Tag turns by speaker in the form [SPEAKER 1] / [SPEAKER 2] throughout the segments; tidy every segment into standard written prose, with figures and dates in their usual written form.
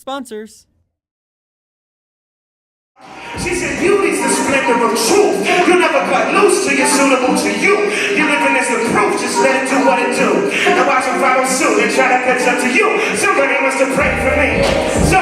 [SPEAKER 1] sponsors.
[SPEAKER 2] She said, beauty's the splendor of truth. You'll never cut loose till you're suitable to you. You're living as the proof, just let it do what it do. Now watch them follow suit and try to catch up to you. Somebody must have prayed for me. So,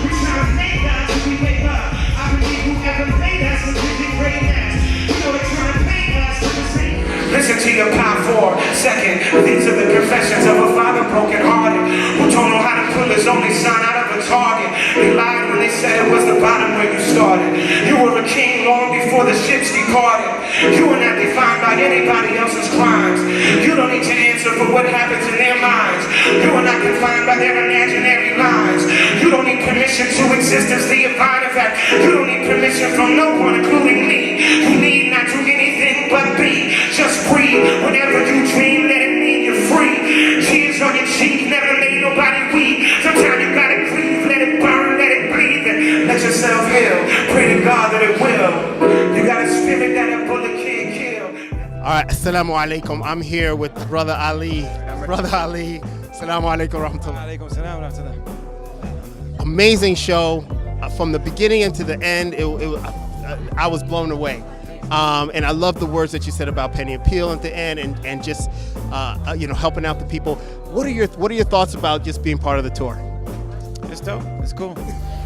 [SPEAKER 2] we try to make God to be made up. I believe whoever made us is really great now. You know they're trying to make us to the same. Listen to your pop for a second. These are the confessions of a father broken hearted who don't know how to pull his only son out of a target. They lied when they said it was the bottom where you started. You were a king long before the ships departed. You were not defined by anybody else's crimes. You don't need to answer for what happens in their minds. You are not confined by their imaginary lines. You don't need permission to exist as the divine. In fact, you don't need permission from no one, including me. You need not do anything but be. Just breathe. Whenever you dream, let it mean you're free. Tears on your cheek never made nobody weep. Sometimes you gotta grieve, let it burn, let it breathe, and let yourself heal. Pray to God that it will. You got a spirit that a bullet can't kill.
[SPEAKER 3] All right, assalamu alaikum. I'm here with Brother Ali. Brother Ali, assalamu alaikum rahmatullah.
[SPEAKER 4] Alaikum salam wa rahmatullah.
[SPEAKER 3] Amazing show. From the beginning and to the end, I was blown away. And I love the words that you said about Penny Appeal at the end, and just helping out the people. What are your thoughts about just being part of the tour?
[SPEAKER 4] It's dope. It's cool.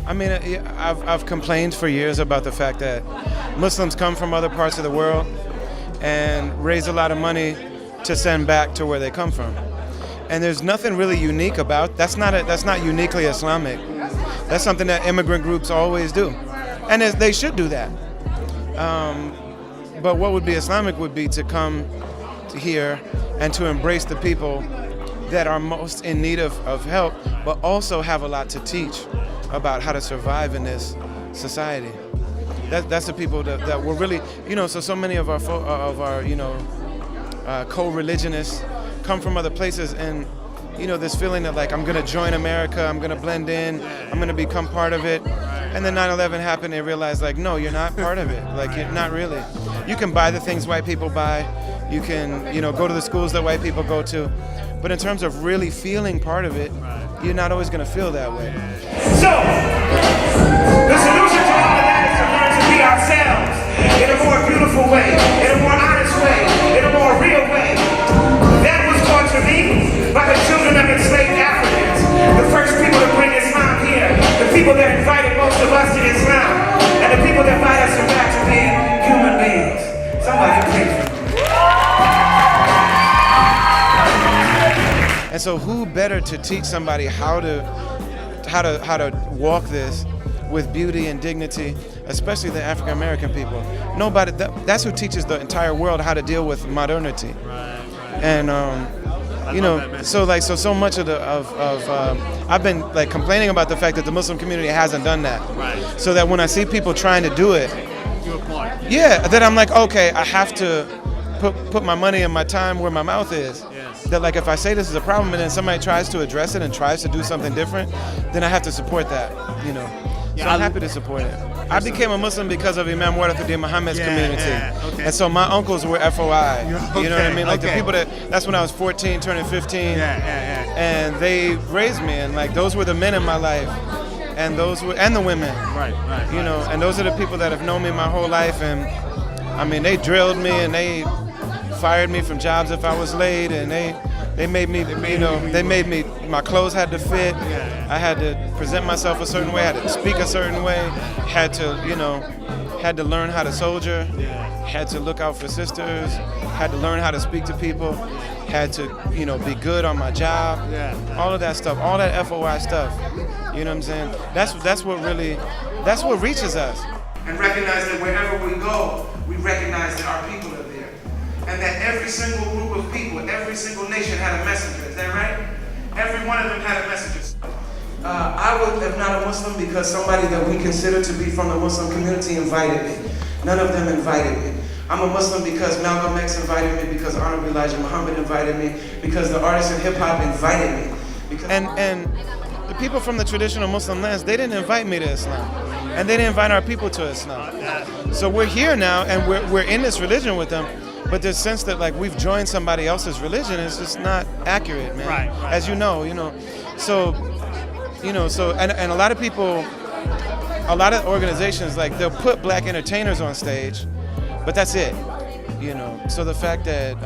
[SPEAKER 4] I mean, I've complained for years about the fact that Muslims come from other parts of the world and raise a lot of money to send back to where they come from. And there's nothing really unique about that's not uniquely Islamic. That's something that immigrant groups always do, and they should do that. But what would be Islamic would be to come to here and to embrace the people that are most in need of help, but also have a lot to teach about how to survive in this society. That's the people that were really, so many of our co-religionists come from other places, and this feeling that like, I'm gonna join America, I'm gonna blend in, I'm gonna become part of it. And then 9/11 happened, and they realized like, no, you're not part of it. Like, you're not really. You can buy the things white people buy, you can, go to the schools that white people go to, but in terms of really feeling part of it, you're not always gonna feel that way.
[SPEAKER 2] So, the solution to all of that is to learn to be ourselves in a more beautiful way, in a more honest way, in a more real way. That was taught to me by the children of enslaved Africans, the first people to bring Islam here, the people that invited most of us to Islam, and the people that invite us back to being human beings. Somebody pray for me.
[SPEAKER 4] And so who better to teach somebody how to walk this with beauty and dignity, especially the African American people. Nobody. That's who teaches the entire world how to deal with modernity.
[SPEAKER 3] Right.
[SPEAKER 4] And so much of I've been like complaining about the fact that the Muslim community hasn't done that.
[SPEAKER 3] Right.
[SPEAKER 4] So that when I see people trying to do it, yeah, then I'm like, okay, I have to put my money and my time where my mouth is.
[SPEAKER 3] Yes.
[SPEAKER 4] That like if I say this is a problem and then somebody tries to address it and tries to do something different, then I have to support that. So I'm happy to support it. I became a Muslim because of Imam Warathuddin Muhammad's community.
[SPEAKER 3] Yeah, okay.
[SPEAKER 4] And so my uncles were FOI.
[SPEAKER 3] Okay,
[SPEAKER 4] You know what I mean? Like
[SPEAKER 3] okay.
[SPEAKER 4] the people that's when I was 14, turning 15.
[SPEAKER 3] Yeah.
[SPEAKER 4] And they raised me, and like those were the men in my life. And the women.
[SPEAKER 3] Right.
[SPEAKER 4] And those are the people that have known me my whole life, and I mean they drilled me and they fired me from jobs if I was late, and they made me, my clothes had to fit. I had to present myself a certain way, I had to speak a certain way, had to learn how to soldier, had to look out for sisters, had to learn how to speak to people, had to, be good on my job, all of that stuff, all that FOI stuff, you know what I'm saying? That's what reaches us.
[SPEAKER 2] And recognize that wherever we go, we recognize that our people are there. And that every single group of people, every single nation had a messenger. Is that right? Every one of them had a messenger. I am not a Muslim because somebody that we consider to be from the Muslim community invited me. None of them invited me. I'm a Muslim because Malcolm X invited me, because Honorable Elijah Muhammad invited me, because the artists in hip-hop invited me.
[SPEAKER 4] And the people from the traditional Muslim lands, they didn't invite me to Islam. And they didn't invite our people to Islam. So we're here now, and we're in this religion with them, but this sense that like we've joined somebody else's religion is just not accurate, man.
[SPEAKER 3] Right.
[SPEAKER 4] As you know. So you know, so, and a lot of people, a lot of organizations, like, they'll put black entertainers on stage, but that's it, you know. So the fact that,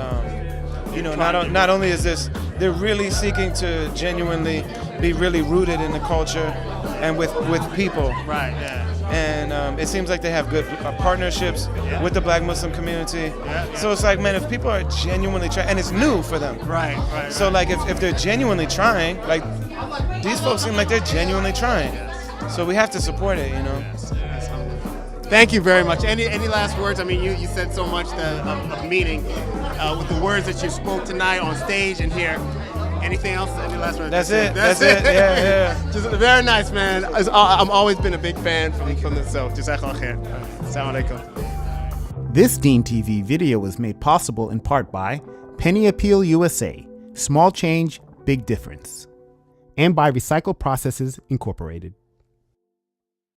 [SPEAKER 4] you know, not only is this, they're really seeking to genuinely be really rooted in the culture and with people.
[SPEAKER 3] Right, yeah.
[SPEAKER 4] And it seems like they have good partnerships with the Black Muslim community. So it's like, man, if people are genuinely trying, and it's new for them.
[SPEAKER 3] Right.
[SPEAKER 4] So like, if they're genuinely trying, like, these folks seem like they're genuinely trying. So we have to support it, you know.
[SPEAKER 3] Thank you very much. Any last words? I mean, you said so much of meaning with the words that you spoke tonight on stage and here. Anything else? Any last words?
[SPEAKER 4] That's it. Yeah.
[SPEAKER 3] Just very nice, man. I've always been a big fan from the show. Jazakallah khair. Assalamu alaikum.
[SPEAKER 1] This DeenTV video was made possible in part by Penny Appeal USA, Small Change, Big Difference, and by Recycle Processes Incorporated.